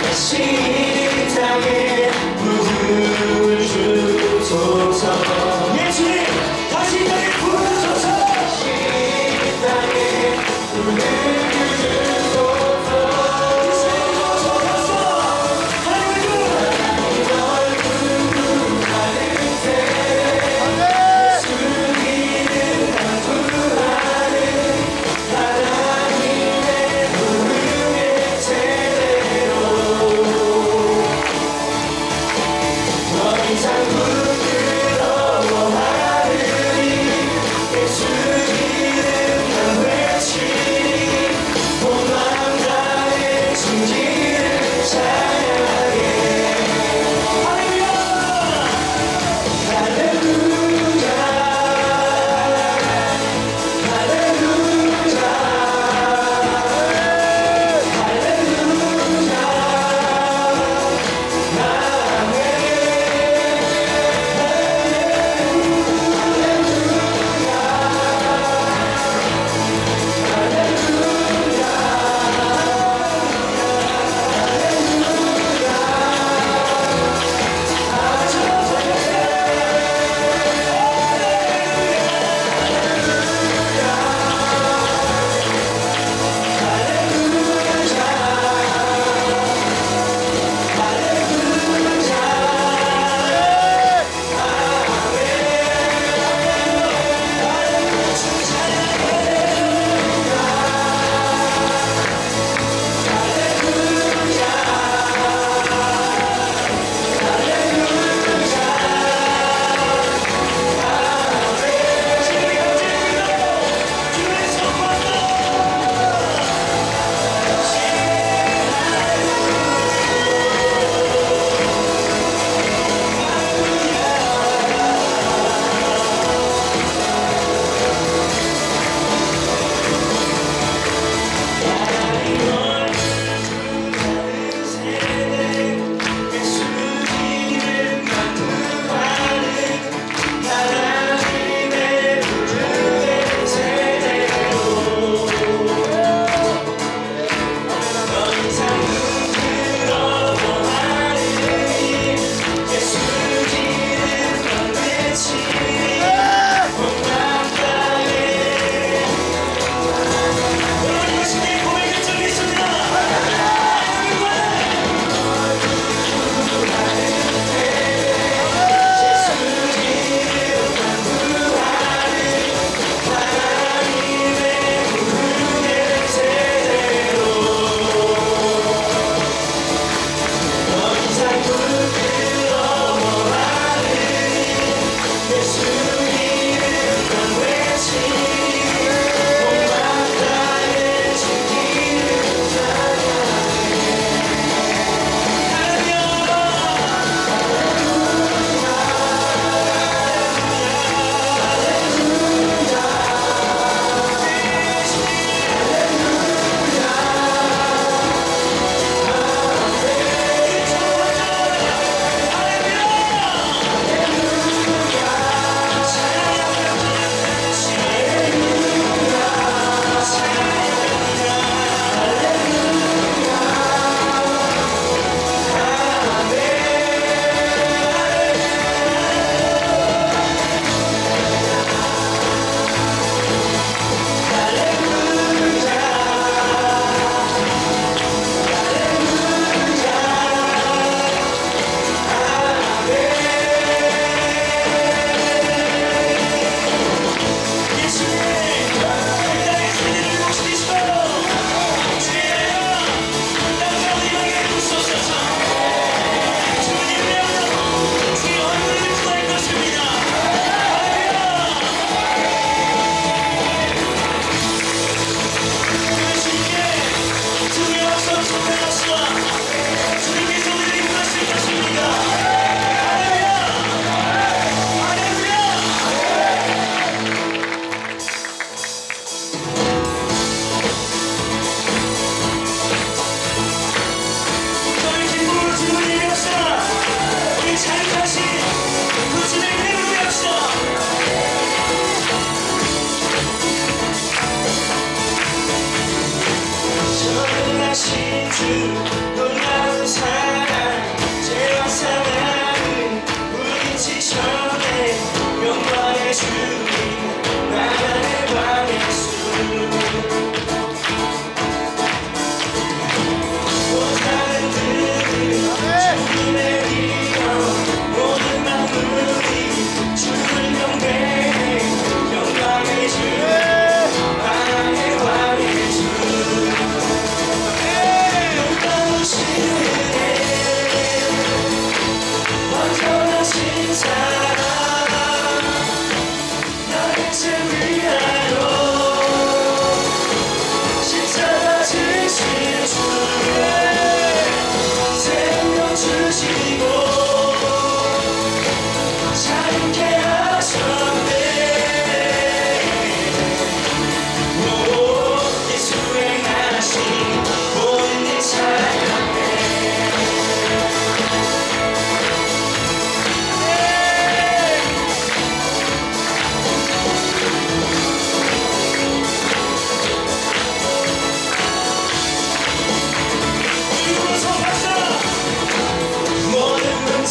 다시 이 땅에 부름을 주소서. 예수님 다시 이 땅에 부르소서. 다시 이 땅에 부름을 주소서. 이스라엘 거룩하소서. 하나님 얼굴 부르하는 새 예수님을 부르하는 하나님의 부름의 제대로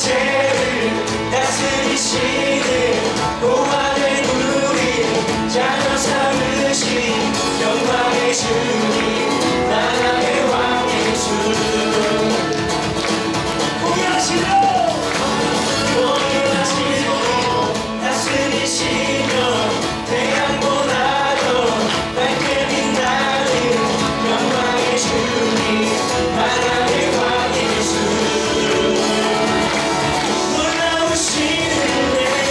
죄를 다스리시는 보화된 우리 자녀 삼으신 영광의 주님 나라의 왕 예수 공연하시며 다스리시며 태양보다도 밝게 빛나는 영광의 주님 나라의 왕 예수 놀라우신 은혜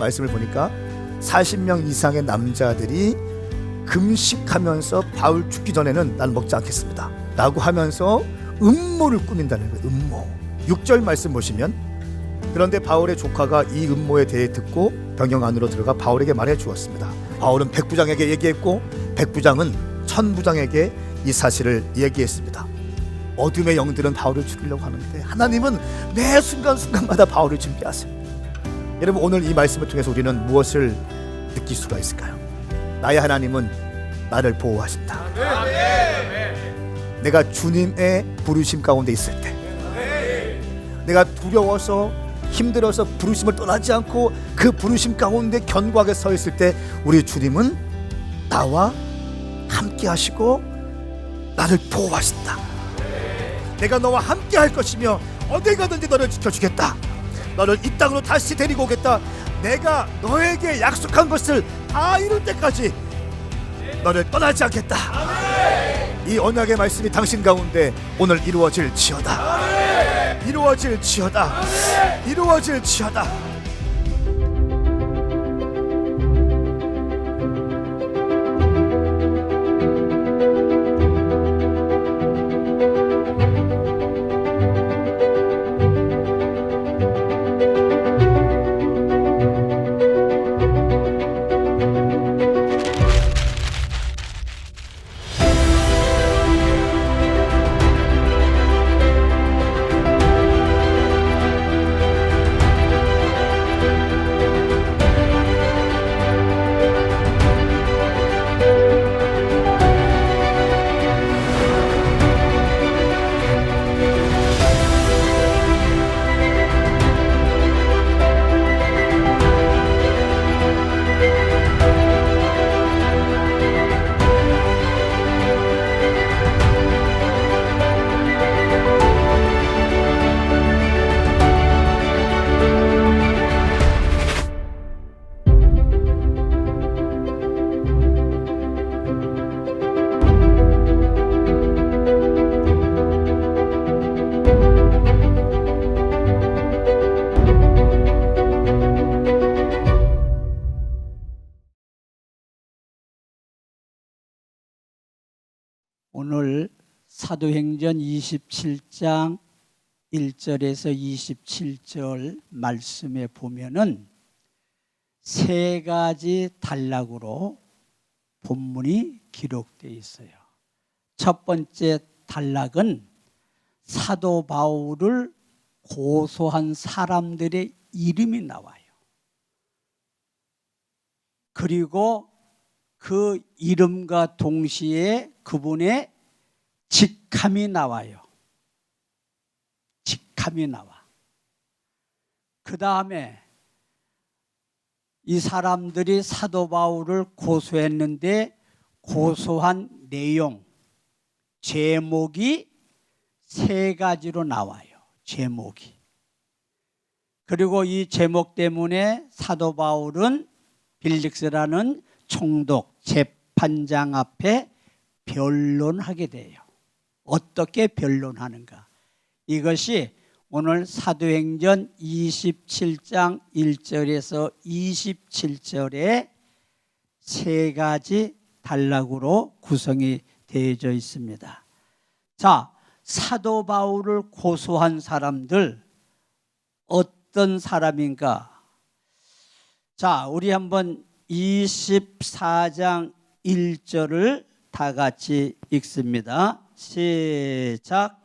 말씀을 보니까 40명 이상의 남자들이 금식하면서 바울 죽기 전에는 난 먹지 않겠습니다 라고 하면서 음모를 꾸민다는 거예요. 음모. 6절 말씀 보시면, 그런데 바울의 조카가 이 음모에 대해 듣고 병영 안으로 들어가 바울에게 말해 주었습니다. 바울은 백부장에게 얘기했고 백부장은 천부장에게 이 사실을 얘기했습니다. 어둠의 영들은 바울을 죽이려고 하는데 하나님은 매 순간순간마다 바울을 준비하세요. 여러분, 오늘 이 말씀을 통해서 우리는 무엇을 느낄 수가 있을까요? 나의 하나님은 나를 보호하신다. 내가 주님의 부르심 가운데 있을 때, 내가 두려워서 힘들어서 부르심을 떠나지 않고 그 부르심 가운데 견고하게 서 있을 때 우리 주님은 나와 함께 하시고 나를 보호하신다. 내가 너와 함께 할 것이며 어디 가든지 너를 지켜주겠다. 너를 이 땅으로 다시 데리고 오겠다. 내가 너에게 약속한 것을 다 이룰 때까지 너를 떠나지 않겠다. 이 언약의 말씀이 당신 가운데 오늘 이루어질지어다. 이루어질지어다. 이루어질지어다. 오늘 사도행전 27장 1절에서 27절 말씀에 보면은 세 가지 단락으로 본문이 기록되어 있어요. 첫 번째 단락은 사도 바울을 고소한 사람들의 이름이 나와요. 그리고 그 이름과 동시에 그분의 직함이 나와요. 직함이 나와. 그 다음에 이 사람들이 사도 바울을 고소했는데 고소한 내용, 제목이 세 가지로 나와요. 제목이. 그리고 이 제목 때문에 사도 바울은 빌릭스라는 총독 재판장 앞에 변론하게 돼요. 어떻게 변론하는가? 이것이 오늘 사도행전 27장 1절에서 27절에 세 가지 단락으로 구성이 되어져 있습니다. 자, 사도 바울을 고소한 사람들 어떤 사람인가? 자, 우리 한번 24장 1절을 다 같이 읽습니다. 시작.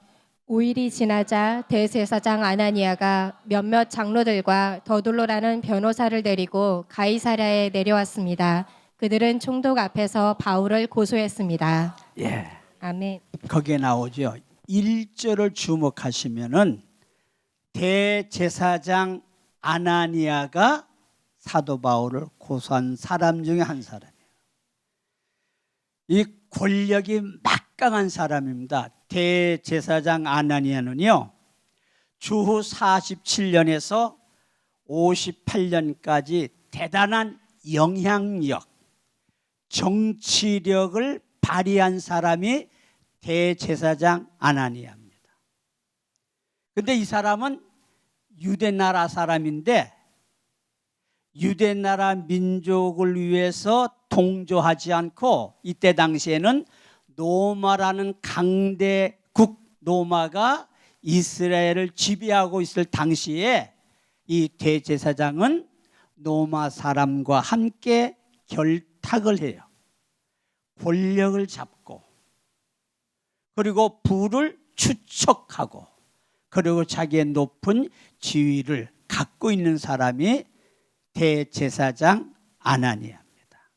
5일이 지나자 대제사장 아나니아가 몇몇 장로들과 더둘로라는 변호사를 데리고 가이사랴에 내려왔습니다. 그들은 총독 앞에서 바울을 고소했습니다. 예, 아멘. 거기에 나오죠. 1절을 주목하시면은 대제사장 아나니아가 사도 바울을 고소한 사람 중에 한 사람이에요. 이 권력이 막강한 사람입니다. 대제사장 아나니아는요, 주후 47년에서 58년까지 대단한 영향력, 정치력을 발휘한 사람이 대제사장 아나니아입니다. 그런데 이 사람은 유대 나라 사람인데 유대 나라 민족을 위해서 동조하지 않고, 이때 당시에는 로마라는 강대국 로마가 이스라엘을 지배하고 있을 당시에 이 대제사장은 로마 사람과 함께 결탁을 해요. 권력을 잡고, 그리고 부를 추척하고, 그리고 자기의 높은 지위를 갖고 있는 사람이 대제사장 아나니아입니다.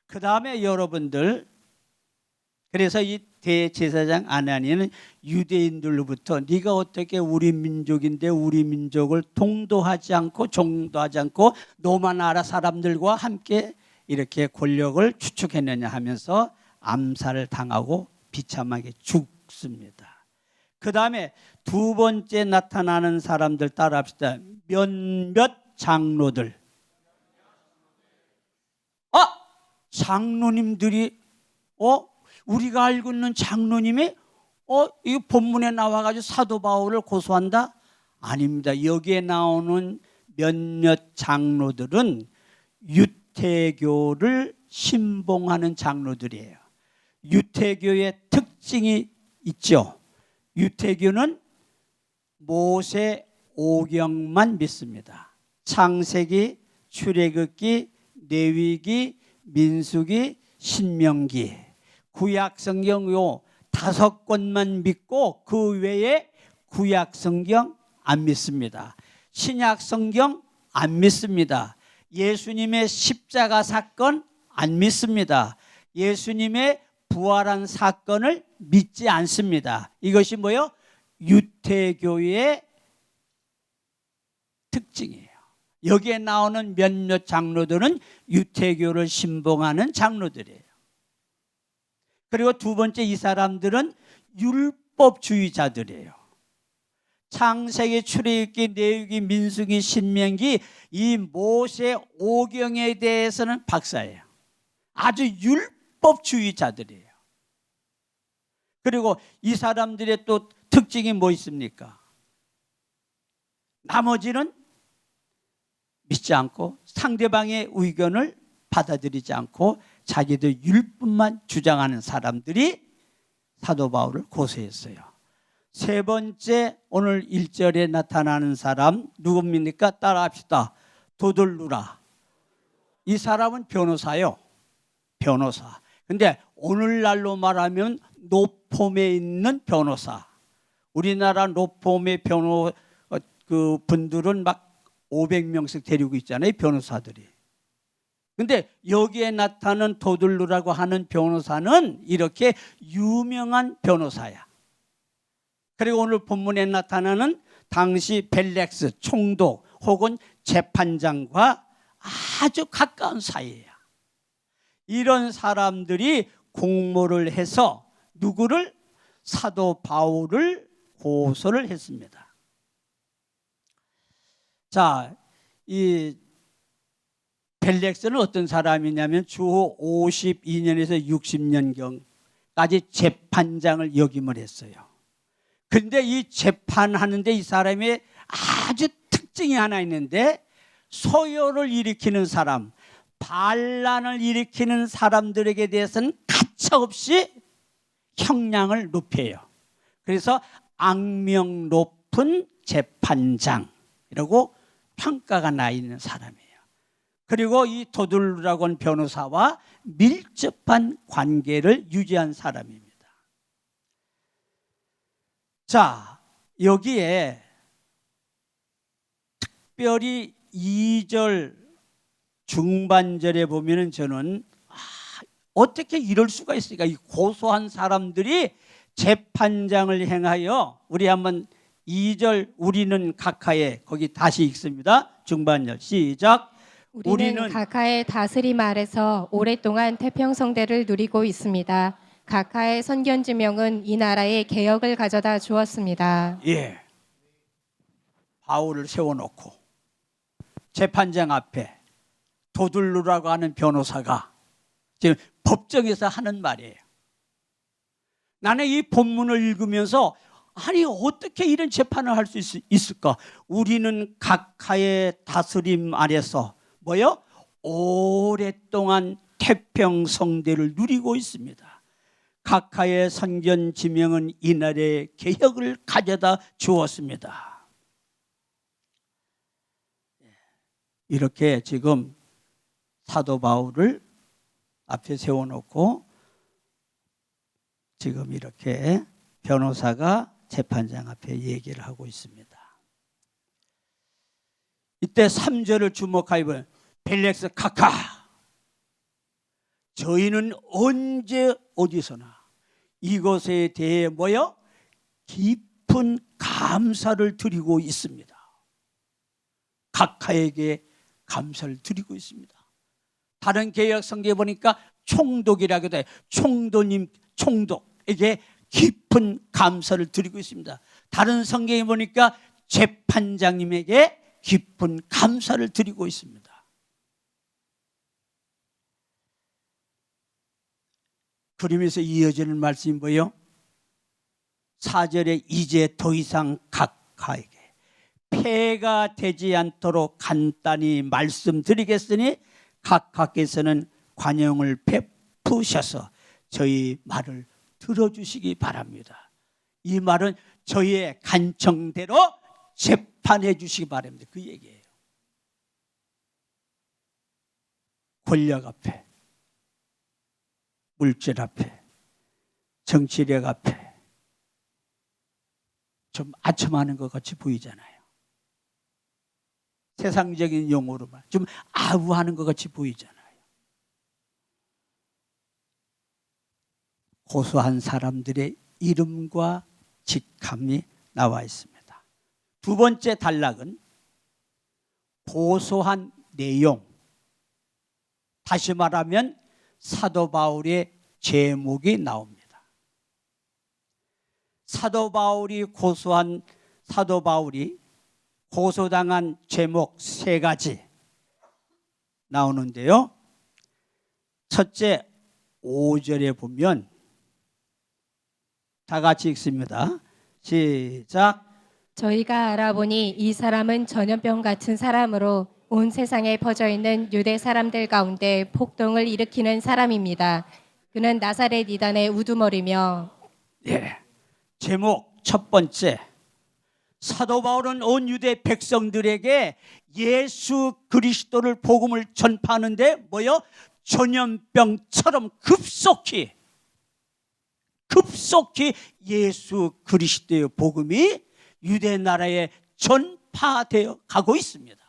그 다음에 여러분들, 그래서 이 대제사장 아나니아는 유대인들로부터 네가 어떻게 우리 민족인데 우리 민족을 동도하지 않고 종도하지 않고 로마 나라 사람들과 함께 이렇게 권력을 추측했느냐 하면서 암살을 당하고 비참하게 죽습니다. 그 다음에 두 번째 나타나는 사람들 따라합시다. 몇몇 장로들. 장로님들이 우리가 알고 있는 장로님이 이 본문에 나와가지고 사도 바울을 고소한다? 아닙니다. 여기에 나오는 몇몇 장로들은 유태교를 신봉하는 장로들이에요. 유태교의 특징이 있죠. 유태교는 모세 오경만 믿습니다. 창세기, 출애굽기, 레위기, 민수기, 신명기, 구약 성경 요 5권만 믿고 그 외에 구약 성경 안 믿습니다. 신약 성경 안 믿습니다. 예수님의 십자가 사건 안 믿습니다. 예수님의 부활한 사건을 믿지 않습니다. 이것이 뭐예요? 유태교의 특징이에요. 여기에 나오는 몇몇 장로들은 유태교를 신봉하는 장로들이에요. 그리고 두 번째, 이 사람들은 율법주의자들이에요. 창세기, 출애굽기, 레위기, 민수기, 신명기, 이 모세 오경에 대해서는 박사예요. 아주 율법주의자들이에요. 그리고 이 사람들의 또 특징이 뭐 있습니까? 나머지는 믿지 않고 상대방의 의견을 받아들이지 않고 자기들 율법만 주장하는 사람들이 사도 바울을 고소했어요. 세 번째, 오늘 1절에 나타나는 사람 누굽니까? 따라합시다. 도돌루라. 이 사람은 변호사요. 변호사. 근데 오늘날로 말하면 노폼에 있는 변호사. 우리나라 노폼의 그 분들은 막 500명씩 데리고 있잖아요, 변호사들이. 근데 여기에 나타나는 도들루라고 하는 변호사는 이렇게 유명한 변호사야. 그리고 오늘 본문에 나타나는 당시 벨렉스 총독 혹은 재판장과 아주 가까운 사이예요. 이런 사람들이 공모를 해서 누구를? 사도 바울을 고소를 했습니다. 자, 이 벨렉스는 어떤 사람이냐면 주후 52년에서 60년경까지 재판장을 역임을 했어요. 그런데 이 재판하는데 이 사람이 아주 특징이 하나 있는데, 소요를 일으키는 사람, 반란을 일으키는 사람들에게 대해서는 가차없이 형량을 높여요. 그래서 악명 높은 재판장이라고 평가가 나 있는 사람이에요. 그리고 이 도들루라고 하는 변호사와 밀접한 관계를 유지한 사람입니다. 자, 여기에 특별히 2절 중반절에 보면은 저는 어떻게 이럴 수가 있을까? 이 고소한 사람들이 재판장을 행하여, 우리 한번 2절 우리는 각하에, 거기 다시 읽습니다. 중반절 시작. 우리는 각하의 다스림 아래서 오랫동안 태평성대를 누리고 있습니다. 각하의 선견지명은 이 나라에 개혁을 가져다 주었습니다. 예, 바울을 세워놓고 재판장 앞에 도들루라고 하는 변호사가 지금 법정에서 하는 말이에요. 나는 이 본문을 읽으면서 아니 어떻게 이런 재판을 할 수 있을까? 우리는 각하의 다스림 아래서 뭐요? 오랫동안 태평성대를 누리고 있습니다. 각하의 선견 지명은 이날의 개혁을 가져다 주었습니다. 이렇게 지금 사도 바울을 앞에 세워놓고 지금 이렇게 변호사가 재판장 앞에 얘기를 하고 있습니다. 이때 3절을 주목하여 보면 벨렉스 각하, 저희는 언제 어디서나 이것에 대해 뭐요? 깊은 감사를 드리고 있습니다. 각하에게 감사를 드리고 있습니다. 다른 개역 성경에 보니까 총독이라고도 해요. 총독에게 깊은 감사를 드리고 있습니다. 다른 성경에 보니까 재판장님에게 깊은 감사를 드리고 있습니다. 그러면서 이어지는 말씀이 뭐예요? 4절에 이제 더 이상 각하에게 폐가 되지 않도록 간단히 말씀드리겠으니 각하께서는 관용을 베푸셔서 저희 말을 들어주시기 바랍니다. 이 말은 저희의 간청대로 재판해 주시기 바랍니다. 그 얘기예요. 권력 앞에, 물질 앞에, 정치력 앞에 좀 아첨하는 것 같이 보이잖아요. 세상적인 용어로만 좀 아우하는 것 같이 보이잖아요. 고소한 사람들의 이름과 직함이 나와 있습니다. 두 번째 단락은 고소한 내용. 다시 말하면 사도 바울의 제목이 나옵니다. 사도 바울이 고소당한 제목 3가지 나오는데요. 첫째, 5절에 보면 다 같이 읽습니다. 시작. 저희가 알아보니 이 사람은 전염병 같은 사람으로 온 세상에 퍼져 있는 유대 사람들 가운데 폭동을 일으키는 사람입니다. 그는 나사렛 이단의 우두머리며. 네. 제목 첫 번째. 사도 바울은 온 유대 백성들에게 예수 그리스도를 복음을 전파하는데 뭐요? 전염병처럼 급속히 예수 그리스도의 복음이 유대 나라에 전파되어 가고 있습니다.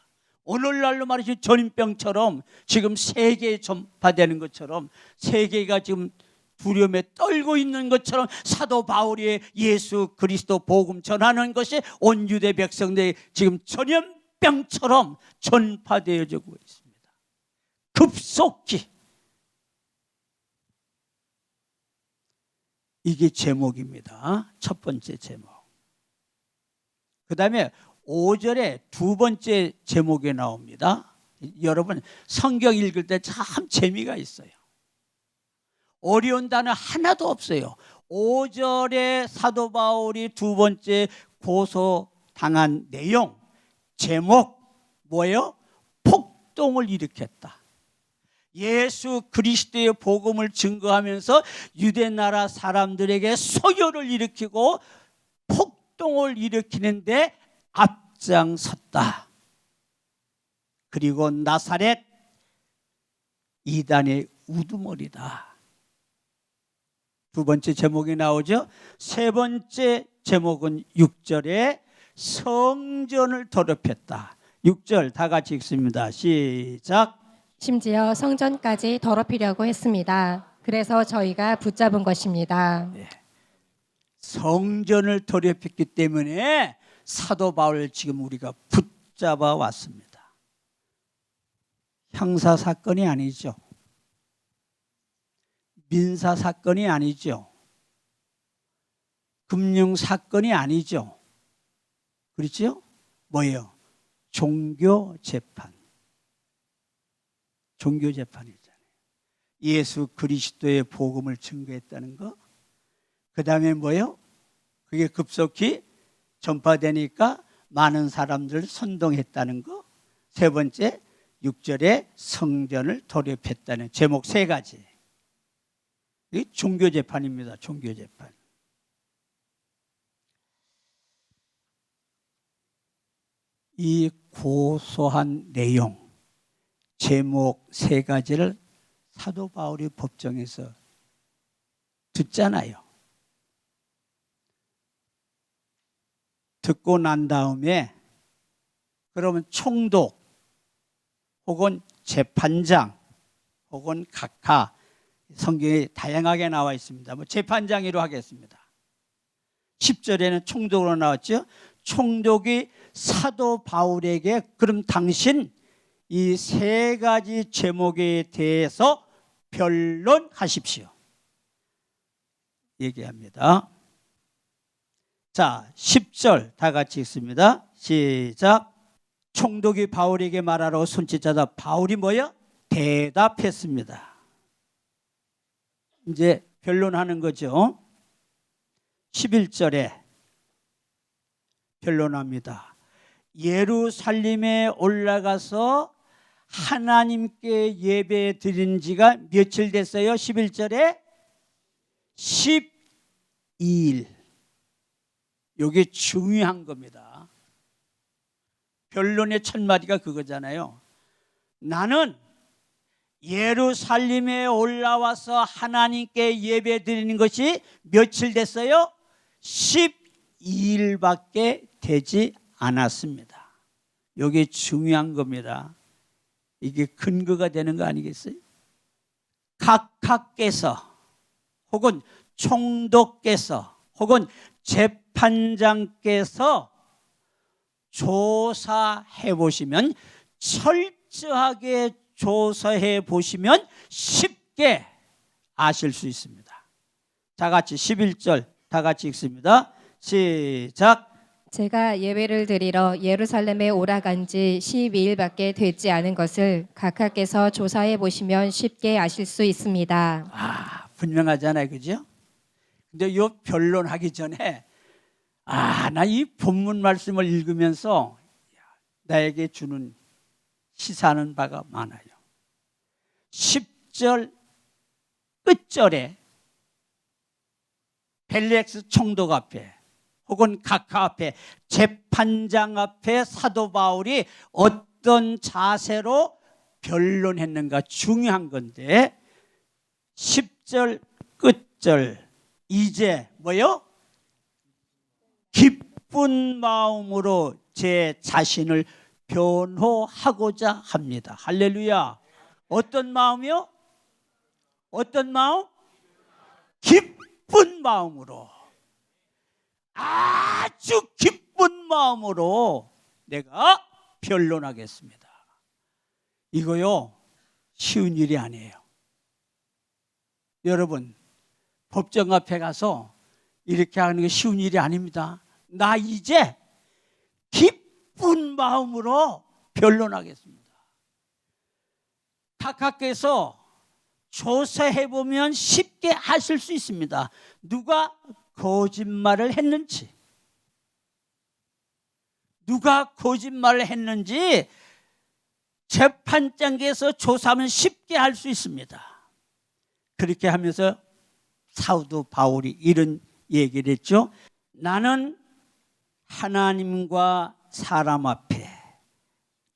오늘날로 말이죠. 전염병처럼 지금 세계에 전파되는 것처럼 세계가 지금 두려움에 떨고 있는 것처럼 사도 바울이 예수 그리스도 복음 전하는 것이 온 유대 백성들이 지금 전염병처럼 전파되어지고 있습니다. 급속히. 이게 제목입니다. 첫 번째 제목. 그 다음에 5절에 두 번째 제목이 나옵니다. 여러분 성경 읽을 때 참 재미가 있어요. 어려운 단어 하나도 없어요. 5절에 사도 바울이 두 번째 고소당한 내용, 제목 뭐예요? 폭동을 일으켰다. 예수 그리스도의 복음을 증거하면서 유대 나라 사람들에게 소요를 일으키고 폭동을 일으키는데 앞장섰다. 그리고 나사렛 이단의 우두머리다. 두 번째 제목이 나오죠. 세 번째 제목은 6절에 성전을 더럽혔다. 6절 다 같이 읽습니다. 시작. 심지어 성전까지 더럽히려고 했습니다. 그래서 저희가 붙잡은 것입니다. 네. 성전을 더럽혔기 때문에 사도 바울을 지금 우리가 붙잡아 왔습니다. 형사 사건이 아니죠. 민사 사건이 아니죠. 금융 사건이 아니죠. 그렇죠? 뭐예요? 종교 재판. 종교 재판이잖아요. 예수 그리스도의 복음을 증거했다는 거. 그 다음에 뭐예요? 그게 급속히 전파되니까 많은 사람들을 선동했다는 거. 세 번째, 6절에 성전을 돌입했다는 제목 세 가지. 이 종교 재판입니다. 종교 재판. 이 고소한 내용, 제목 세 가지를 사도 바울이 법정에서 듣잖아요. 듣고 난 다음에 그러면 총독 혹은 재판장 혹은 각하, 성경에 다양하게 나와 있습니다. 재판장으로 하겠습니다. 10절에는 총독으로 나왔죠. 총독이 사도 바울에게 그럼 당신 이 세 가지 제목에 대해서 변론하십시오. 얘기합니다. 자, 10절 다 같이 읽습니다. 시작. 총독이 바울에게 말하라고 손짓하다 바울이 뭐야? 대답했습니다. 이제 변론하는 거죠. 11절에 변론합니다. 예루살렘에 올라가서 하나님께 예배 드린 지가 며칠 됐어요? 11절에 12일. 이게 중요한 겁니다. 변론의 첫 마디가 그거잖아요. 나는 예루살렘에 올라와서 하나님께 예배 드리는 것이 며칠 됐어요? 12일밖에 되지 않았습니다. 이게 중요한 겁니다. 이게 근거가 되는 거 아니겠어요? 각하께서 혹은 총독께서 혹은 재판장께서 조사해 보시면, 철저하게 조사해 보시면 쉽게 아실 수 있습니다. 다 같이 11절 다 같이 읽습니다. 시작. 제가 예배를 드리러 예루살렘에 올라간 지 12일밖에 되지 않은 것을 각하께서 조사해 보시면 쉽게 아실 수 있습니다. 분명하잖아요. 그죠? 근데 이 변론하기 전에 나 이 본문 말씀을 읽으면서 나에게 주는 시사하는 바가 많아요. 10절 끝절에 벨렉스 총독 앞에 혹은 각하 앞에 재판장 앞에 사도 바울이 어떤 자세로 변론했는가 중요한 건데, 10절 끝절 이제 뭐요? 기쁜 마음으로 제 자신을 변호하고자 합니다. 할렐루야. 어떤 마음이요? 어떤 마음? 기쁜 마음으로, 아주 기쁜 마음으로 내가 변론하겠습니다. 이거요 쉬운 일이 아니에요. 여러분, 법정 앞에 가서 이렇게 하는 게 쉬운 일이 아닙니다. 나 이제 기쁜 마음으로 변론하겠습니다. 각하께서 조사해보면 쉽게 하실 수 있습니다. 누가 거짓말을 했는지, 누가 거짓말을 했는지 재판장께서 조사하면 쉽게 할 수 있습니다. 그렇게 하면서 사도 바울이 이런 얘기를 했죠. 나는 하나님과 사람 앞에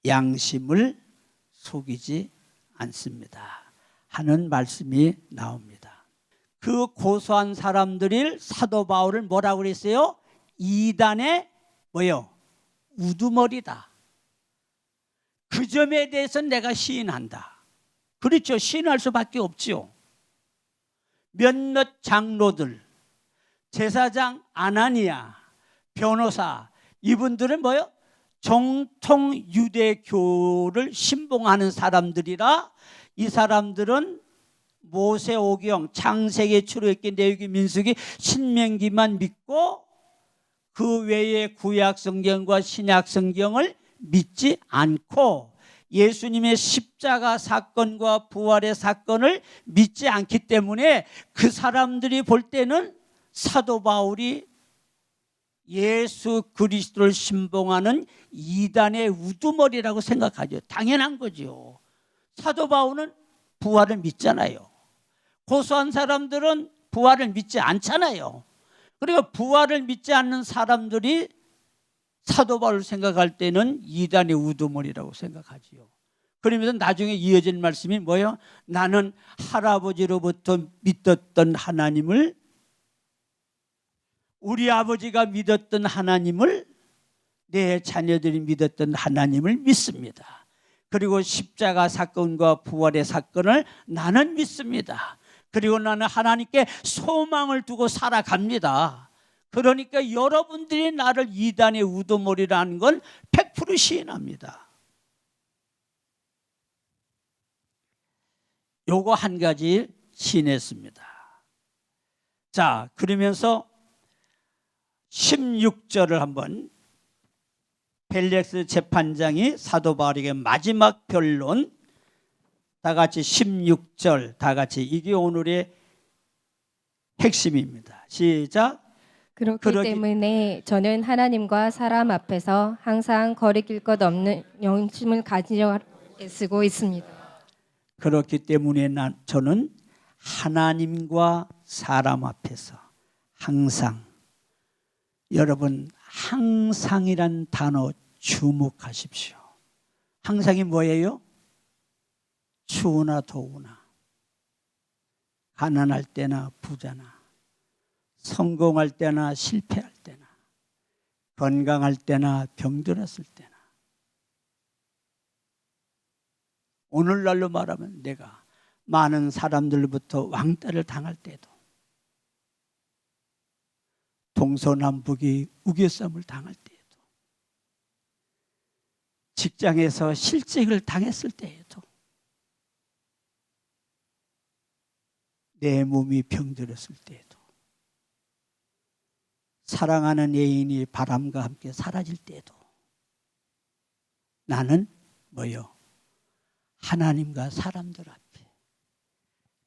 양심을 속이지 않습니다 하는 말씀이 나옵니다. 그 고소한 사람들이 사도 바울을 뭐라고 그랬어요? 이단의 뭐요? 우두머리다. 그 점에 대해서는 내가 시인한다. 그렇죠. 시인할 수밖에 없죠. 몇몇 장로들, 제사장 아나니아, 변호사, 이분들은 뭐요? 정통 유대교를 신봉하는 사람들이라, 이 사람들은 모세오경, 창세기, 출애굽기, 레위기, 민수기, 신명기만 믿고 그 외에 구약 성경과 신약 성경을 믿지 않고 예수님의 십자가 사건과 부활의 사건을 믿지 않기 때문에 그 사람들이 볼 때는 사도 바울이 예수 그리스도를 신봉하는 이단의 우두머리라고 생각하죠. 당연한 거죠. 사도 바울은 부활을 믿잖아요. 고소한 사람들은 부활을 믿지 않잖아요. 그러니까 부활을 믿지 않는 사람들이 사도 바울을 생각할 때는 이단의 우두머리라고 생각하지요. 그러면서 나중에 이어진 말씀이 뭐예요? 나는 할아버지로부터 믿었던 하나님을, 우리 아버지가 믿었던 하나님을, 내 자녀들이 믿었던 하나님을 믿습니다. 그리고 십자가 사건과 부활의 사건을 나는 믿습니다. 그리고 나는 하나님께 소망을 두고 살아갑니다. 그러니까 여러분들이 나를 이단의 우두머리라는 건 100% 시인합니다. 요거 한 가지 시인했습니다. 자, 그러면서 16절을 한번, 벨렉스 재판장이 사도 바울에게 마지막 변론, 다 같이 16절 다 같이, 이게 오늘의 핵심입니다. 시작. 그렇기 때문에 저는 하나님과 사람 앞에서 항상 거리낄 것 없는 영심을 가지려 애쓰고 있습니다. 그렇기 때문에 저는 하나님과 사람 앞에서 항상, 여러분 항상이란 단어 주목하십시오. 항상이 뭐예요? 추우나 더우나, 가난할 때나 부자나, 성공할 때나 실패할 때나, 건강할 때나 병들었을 때나, 오늘날로 말하면 내가 많은 사람들로부터 왕따를 당할 때도, 동서남북이 우겨쌈을 당할 때에도, 직장에서 실직을 당했을 때에도, 내 몸이 병들었을 때에도, 사랑하는 애인이 바람과 함께 사라질 때에도 나는 뭐요? 하나님과 사람들 앞에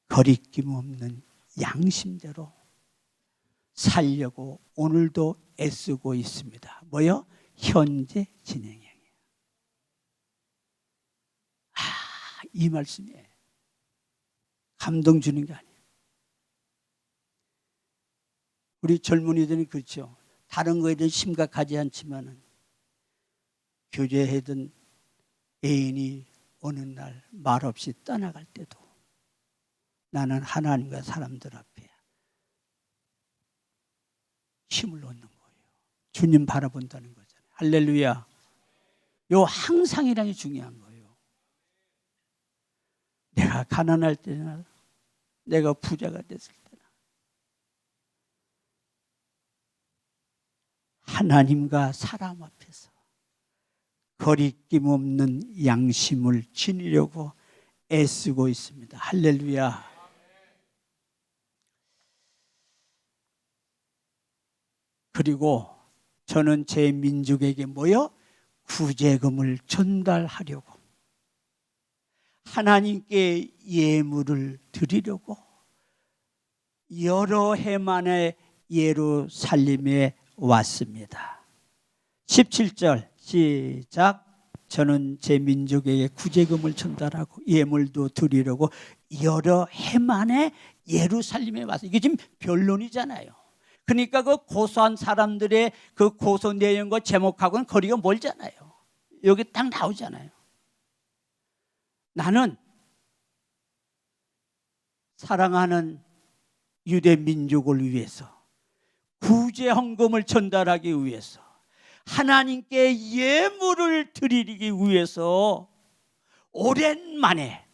거리낌 없는 양심대로 살려고 오늘도 애쓰고 있습니다. 뭐요? 현재 진행형이에요. 이 말씀에 감동 주는 게 아니에요. 우리 젊은이들은 그렇죠. 다른 거에 대해 심각하지 않지만은, 교제하던 애인이 어느 날 말없이 떠나갈 때도 나는 하나님과 사람들 앞에 힘을 얻는 거예요. 주님 바라본다는 거잖아요. 할렐루야. 요 항상이라는 게 중요한 거예요. 내가 가난할 때나 내가 부자가 됐을 때나 하나님과 사람 앞에서 거리낌 없는 양심을 지니려고 애쓰고 있습니다. 할렐루야. 그리고 저는 제 민족에게 뭐요? 구제금을 전달하려고, 하나님께 예물을 드리려고 여러 해 만에 예루살렘에 왔습니다. 17절 시작. 저는 제 민족에게 구제금을 전달하고 예물도 드리려고 여러 해 만에 예루살렘에 왔어요. 이게 지금 변론이잖아요. 그러니까 그 고소한 사람들의 그 고소 내용과 제목하고는 거리가 멀잖아요. 여기 딱 나오잖아요. 나는 사랑하는 유대 민족을 위해서 구제 헌금을 전달하기 위해서, 하나님께 예물을 드리기 위해서 오랜만에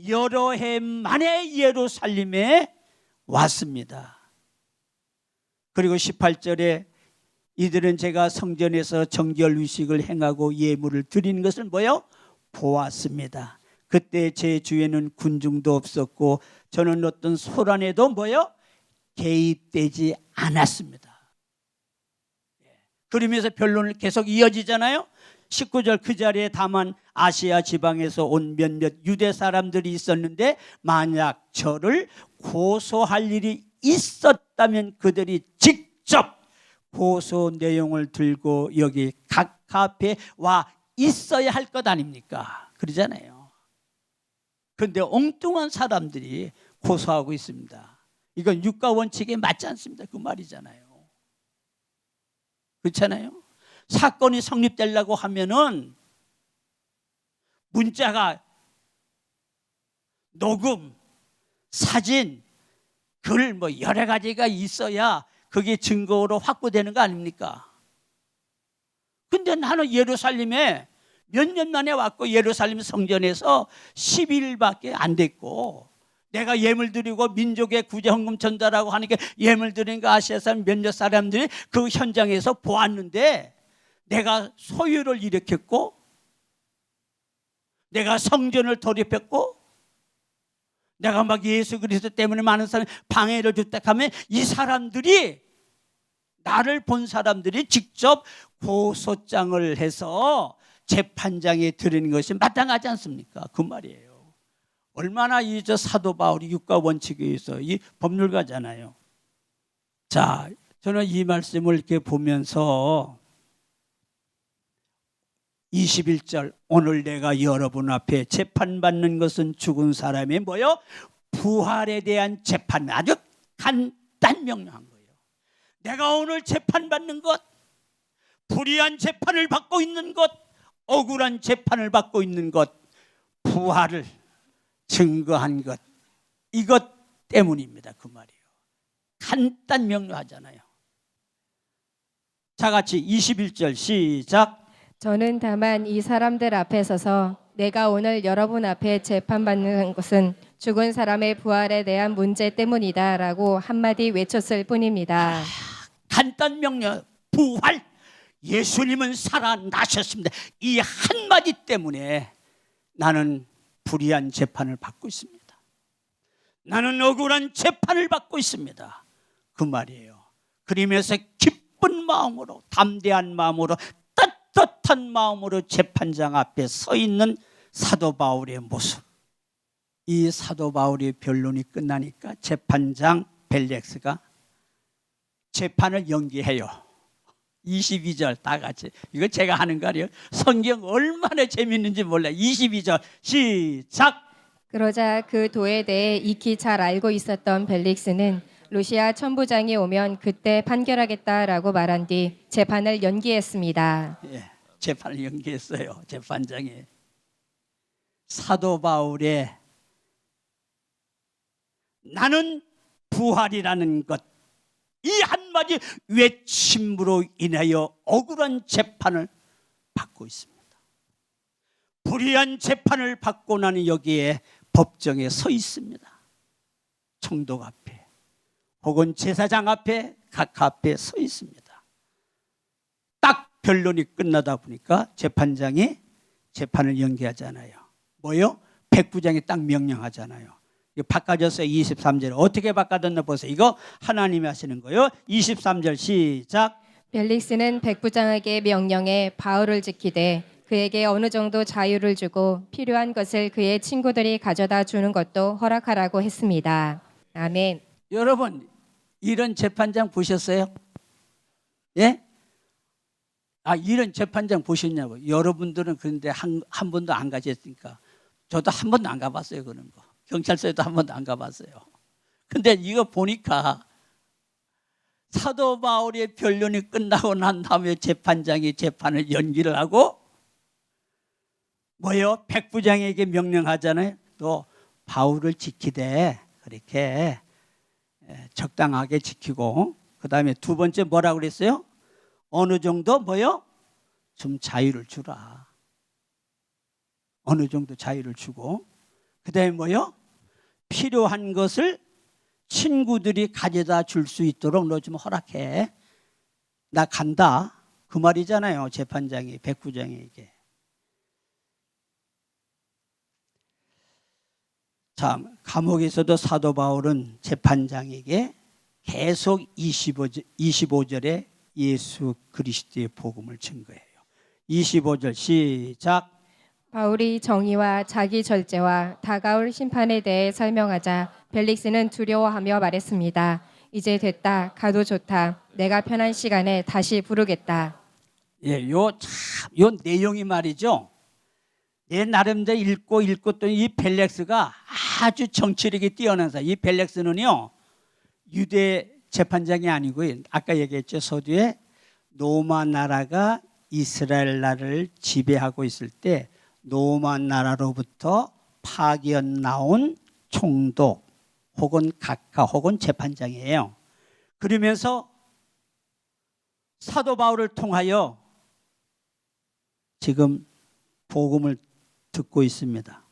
여러 해 만에 예루살렘에 왔습니다. 그리고 18절에 이들은 제가 성전에서 정결 의식을 행하고 예물을 드리는 것을 뭐요? 보았습니다. 그때 제 주위에는 군중도 없었고 저는 어떤 소란에도 뭐요? 개입되지 않았습니다. 그러면서 변론을 계속 이어지잖아요. 19절 그 자리에 다만 아시아 지방에서 온 몇몇 유대 사람들이 있었는데 만약 저를 고소할 일이 있었다면 그들이 직접 고소 내용을 들고 여기 각 앞에 와 있어야 할 것 아닙니까? 그러잖아요. 그런데 엉뚱한 사람들이 고소하고 있습니다. 이건 육가 원칙에 맞지 않습니다. 그 말이잖아요. 그렇잖아요. 사건이 성립되려고 하면은 문자가 녹음, 사진, 글 뭐 여러 가지가 있어야 그게 증거로 확보되는 거 아닙니까? 근데 나는 예루살렘에 몇 년 만에 왔고 예루살렘 성전에서 10일밖에 안 됐고 내가 예물 드리고 민족의 구제 헌금 전달하고 하니까 예물 드린 거 아시아에서 몇몇 사람들이 그 현장에서 보았는데 내가 소유를 일으켰고 내가 성전을 돌입했고 내가 막 예수 그리스도 때문에 많은 사람이 방해를 줬다 하면 이 사람들이 나를 본 사람들이 직접 고소장을 해서 재판장에 드리는 것이 마땅하지 않습니까? 그 말이에요. 얼마나 이 사도 바울이 육가 원칙에 의해서 이 법률가잖아요. 자, 저는 이 말씀을 이렇게 보면서 21절 오늘 내가 여러분 앞에 재판받는 것은 죽은 사람의 뭐요? 부활에 대한 재판 아주 간단 명료한 거예요. 내가 오늘 재판받는 것 불의한 재판을 받고 있는 것 억울한 재판을 받고 있는 것 부활을 증거한 것 이것 때문입니다. 그 말이에요. 간단 명료하잖아요. 자 같이 21절 시작. 저는 다만 이 사람들 앞에 서서 내가 오늘 여러분 앞에 재판받는 것은 죽은 사람의 부활에 대한 문제 때문이다라고 한마디 외쳤을 뿐입니다. 간단 명료 부활 예수님은 살아나셨습니다. 이 한마디 때문에 나는 불의한 재판을 받고 있습니다. 나는 억울한 재판을 받고 있습니다. 그 말이에요. 그러면서 기쁜 마음으로 담대한 마음으로 떳떳한 마음으로 재판장 앞에 서 있는 사도 바울의 모습. 이 사도 바울의 변론이 끝나니까 재판장 벨렉스가 재판을 연기해요. 22절 다 같이. 이거 제가 하는 거 아니에요? 성경 얼마나 재밌는지 몰라요. 22절 시작. 그러자 그 도에 대해 익히 잘 알고 있었던 벨릭스는 루시아 천부장이 오면 그때 판결하겠다라고 말한 뒤 재판을 연기했습니다. 예, 재판을 연기했어요. 재판장이 사도 바울의 나는 부활이라는 것 이 한마디 외침으로 인하여 억울한 재판을 받고 있습니다. 불의한 재판을 받고 나는 여기에 법정에 서 있습니다. 총독 앞에 혹은 제사장 앞에 각 앞에 서 있습니다. 딱 변론이 끝나다 보니까 재판장이 재판을 연기하잖아요. 뭐요? 백부장이 딱 명령하잖아요. 바꿔줬어요. 23절 어떻게 바꿔줬나 보세요. 이거 하나님이 하시는 거예요. 23절 시작. 벨릭스는 백부장에게 명령해 바울을 지키되 그에게 어느 정도 자유를 주고 필요한 것을 그의 친구들이 가져다 주는 것도 허락하라고 했습니다. 아멘. 여러분 이런 재판장 보셨어요? 예? 이런 재판장 보셨냐고. 여러분들은 그런데 한 번도 안 가셨으니까 저도 한 번도 안 가봤어요. 그런 거. 경찰서에도 한 번도 안 가봤어요. 근데 이거 보니까 사도 바울의 변론이 끝나고 난 다음에 재판장이 재판을 연기를 하고 뭐요? 백부장에게 명령하잖아요. 또 바울을 지키되 그렇게 적당하게 지키고 그 다음에 두 번째 뭐라고 그랬어요? 어느 정도 뭐요? 좀 자유를 주라. 어느 정도 자유를 주고 그 다음에 뭐요? 필요한 것을 친구들이 가져다 줄 수 있도록 너 좀 허락해. 나 간다. 그 말이잖아요. 재판장이 백부장에게. 참 감옥에서도 사도 바울은 재판장에게 계속 25절에 예수 그리스도의 복음을 증거해요. 25절 시작. 바울이 정의와 자기 절제와 다가올 심판에 대해 설명하자 벨릭스는 두려워하며 말했습니다. 이제 됐다. 가도 좋다. 내가 편한 시간에 다시 부르겠다. 예, 요 내용이 말이죠. 내 나름대로 읽고 또 이 벨렉스가 아주 정치력이 뛰어난 사람. 이 벨렉스는요 유대 재판장이 아니고 아까 얘기했죠. 서두에 로마 나라가 이스라엘 나라를 지배하고 있을 때 로마 나라로부터 파견 나온 총독 혹은 각하 혹은 재판장이에요. 그러면서 사도 바울을 통하여 지금 복음을 듣고 있습니다.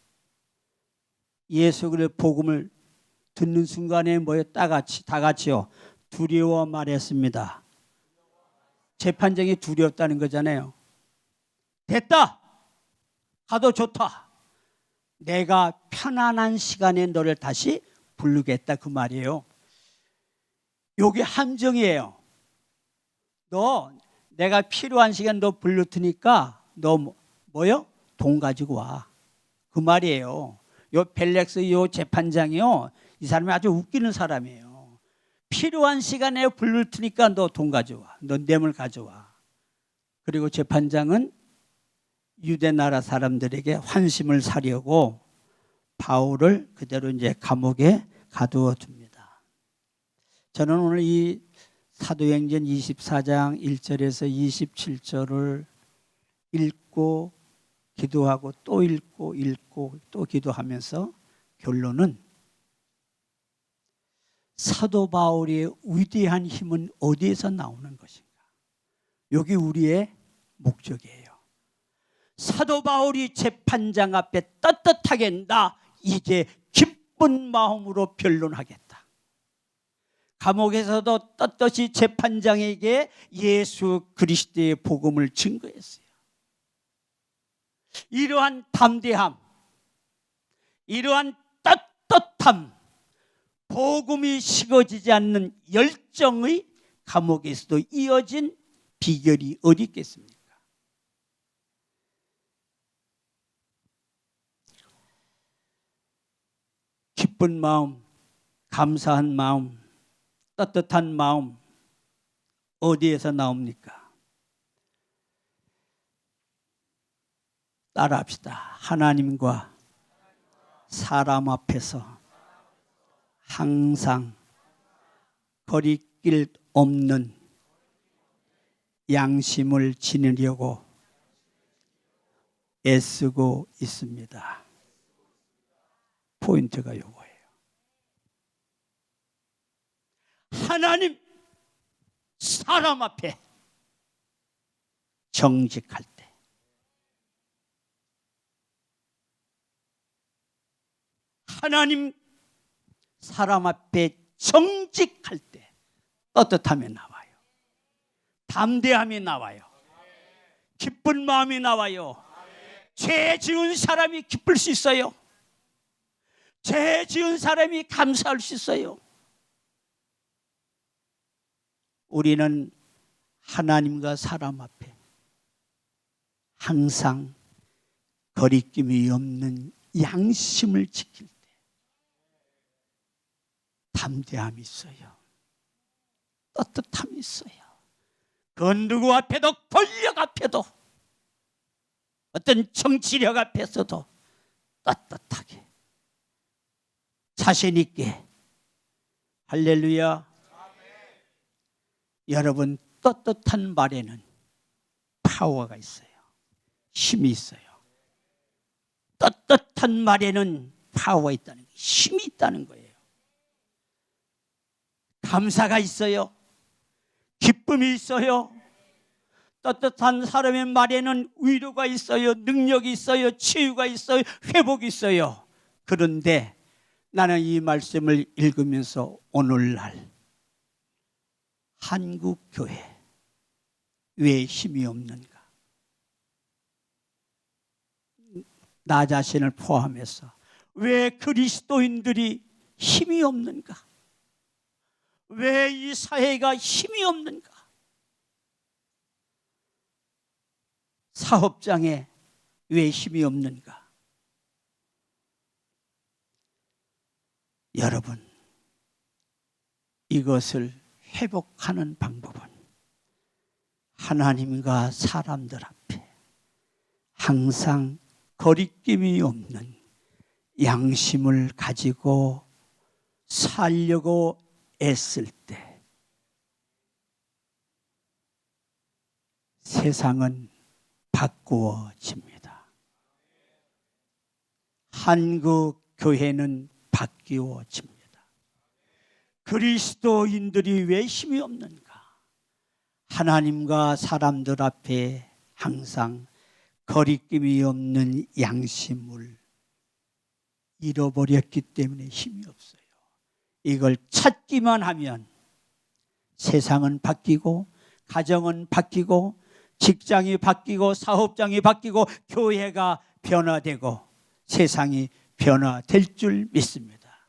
예수 그리스도의 복음을 듣는 순간에 뭐에 다 같이요 두려워 말했습니다. 재판장이 두렵다는 거잖아요. 됐다. 가도 좋다. 내가 편안한 시간에 너를 다시 부르겠다 그 말이에요. 요게 함정이에요. 너 내가 필요한 시간 너 불러 테니까 너 뭐요? 돈 가지고 와. 그 말이에요. 요 벨렉스 요 재판장이요. 이 사람이 아주 웃기는 사람이에요. 필요한 시간에 부를 테니까 너 돈 가져와. 너 뇌물 가져와. 그리고 재판장은 유대 나라 사람들에게 환심을 사려고 바울을 그대로 이제 감옥에 가두어 둡니다. 저는 오늘 이 사도행전 24장 1절에서 27절을 읽고 기도하고 또 읽고 또 기도하면서 결론은 사도 바울의 위대한 힘은 어디에서 나오는 것인가? 여기 우리의 목적이에요. 사도 바울이 재판장 앞에 떳떳하게 나 이제 기쁜 마음으로 변론하겠다. 감옥에서도 떳떳이 재판장에게 예수 그리스도의 복음을 증거했어요. 이러한 담대함, 이러한 떳떳함, 복음이 식어지지 않는 열정의 감옥에서도 이어진 비결이 어디 있겠습니까? 기쁜 마음, 감사한 마음, 떳떳한 마음 어디에서 나옵니까? 따라합시다. 하나님과 사람 앞에서 항상 거리낄 없는 양심을 지니려고 애쓰고 있습니다. 포인트가 요거예요. 하나님, 사람 앞에 정직할 때, 하나님, 사람 앞에 정직할 때 떳떳함이 나와요. 담대함이 나와요. 기쁜 마음이 나와요. 죄 지은 사람이 기쁠 수 있어요. 죄 지은 사람이 감사할 수 있어요. 우리는 하나님과 사람 앞에 항상 거리낌이 없는 양심을 지킬 때 담대함이 있어요. 떳떳함이 있어요. 그 누구 앞에도 권력 앞에도 어떤 정치력 앞에서도 떳떳하게 자신 있게 할렐루야. 여러분 떳떳한 말에는 파워가 있어요. 힘이 있어요. 떳떳한 말에는 파워가 있다는 거예요. 힘이 있다는 거예요. 감사가 있어요. 기쁨이 있어요. 떳떳한 사람의 말에는 위로가 있어요. 능력이 있어요. 치유가 있어요. 회복이 있어요. 그런데 나는 이 말씀을 읽으면서 오늘날 한국 교회 왜 힘이 없는가? 나 자신을 포함해서 왜 그리스도인들이 힘이 없는가? 왜 이 사회가 힘이 없는가? 사업장에 왜 힘이 없는가? 여러분, 이것을 회복하는 방법은 하나님과 사람들 앞에 항상 거리낌이 없는 양심을 가지고 살려고 애쓸 때 세상은 바꾸어집니다. 한국 교회는 바뀌어집니다. 그리스도인들이 왜 힘이 없는가? 하나님과 사람들 앞에 항상 거리낌이 없는 양심을 잃어버렸기 때문에 힘이 없어요. 이걸 찾기만 하면 세상은 바뀌고, 가정은 바뀌고, 직장이 바뀌고, 사업장이 바뀌고, 교회가 변화되고, 세상이 변화될 줄 믿습니다.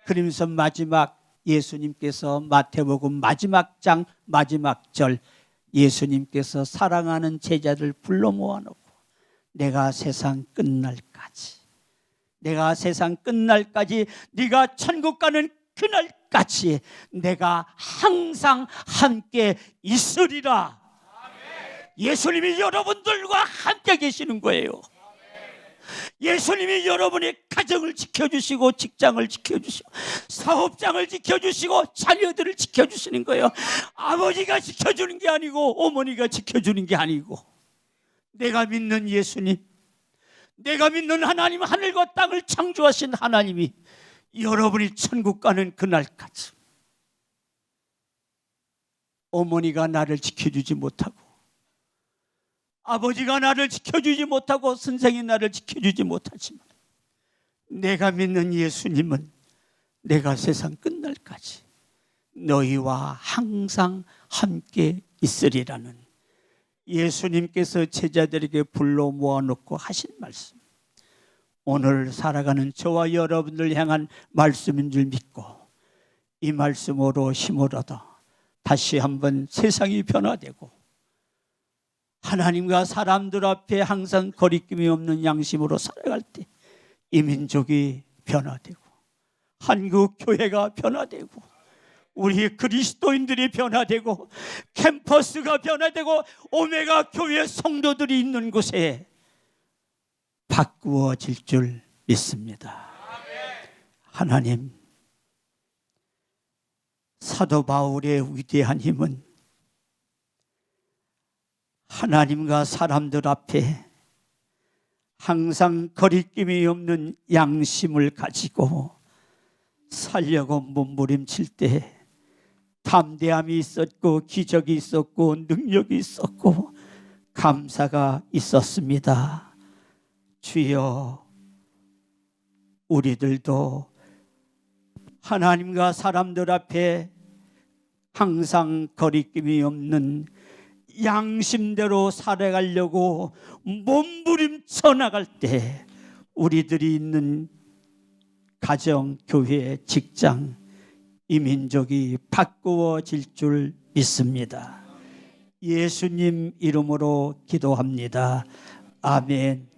그러면서 마지막 예수님께서 마태복음 마지막 장 마지막 절 예수님께서 사랑하는 제자들 불러 모아놓고 내가 세상 끝날까지 네가 천국 가는 그날까지 내가 항상 함께 있으리라. 예수님이 여러분들과 함께 계시는 거예요. 예수님이 여러분의 가정을 지켜주시고, 직장을 지켜주시고, 사업장을 지켜주시고, 자녀들을 지켜주시는 거예요. 아버지가 지켜주는 게 아니고 어머니가 지켜주는 게 아니고, 내가 믿는 예수님, 내가 믿는 하나님, 하늘과 땅을 창조하신 하나님이 여러분이 천국 가는 그날까지 어머니가 나를 지켜주지 못하고, 아버지가 나를 지켜주지 못하고, 선생이 나를 지켜주지 못하지만 내가 믿는 예수님은 내가 세상 끝날까지 너희와 항상 함께 있으리라는 예수님께서 제자들에게 불러 모아놓고 하신 말씀, 오늘 살아가는 저와 여러분들 향한 말씀인 줄 믿고 이 말씀으로 힘을 얻어 다시 한번 세상이 변화되고 하나님과 사람들 앞에 항상 거리낌이 없는 양심으로 살아갈 때 이 민족이 변화되고, 한국 교회가 변화되고, 우리 그리스도인들이 변화되고, 캠퍼스가 변화되고, 오메가 교회 성도들이 있는 곳에 바꾸어질 줄 믿습니다. 하나님, 사도 바울의 위대한 힘은 하나님과 사람들 앞에 항상 거리낌이 없는 양심을 가지고 살려고 몸부림칠 때 담대함이 있었고, 기적이 있었고, 능력이 있었고, 감사가 있었습니다. 주여, 우리들도 하나님과 사람들 앞에 항상 거리낌이 없는 양심대로 살아가려고 몸부림쳐 나갈 때 우리들이 있는 가정, 교회, 직장, 이 민족이 바꾸어질 줄 믿습니다. 예수님 이름으로 기도합니다. 아멘.